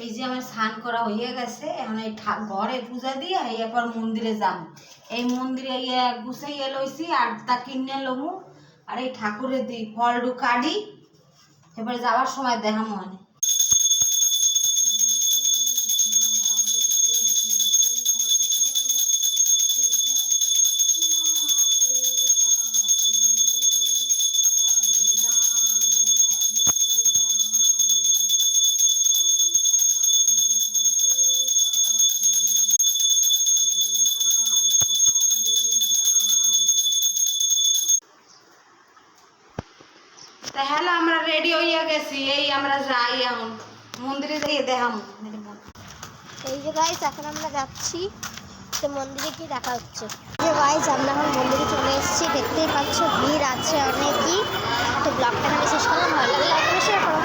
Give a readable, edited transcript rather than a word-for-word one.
এই যে আমার স্নান করা হয়ে গেছে, এখন এই ঘরে পূজা দিয়ে এরপর মন্দিরে যাব। এই মন্দিরে গুছাইয়ে লইছি আর তা কিনে লমু। আর এই ঠাকুরের দিই ফলডু কাটি, এবার যাওয়ার সময় দেখা মনে। তাহলে আমরা রেডি হইয়া গেছি, এই আমরা যাই এখন মন্দিরে যাইয়ে দেখাম। এই যে গাইস এখন আমরা যাচ্ছি, তো মন্দিরে কি দেখা হচ্ছে। যে গাইস আমরা এখন মন্দিরে চলে এসেছি, দেখতেই পাচ্ছ ভিড় আছে অনেকই। তো ব্লগটা আমি শেষ করলাম, ভালো লাগলে শেয়ার করো।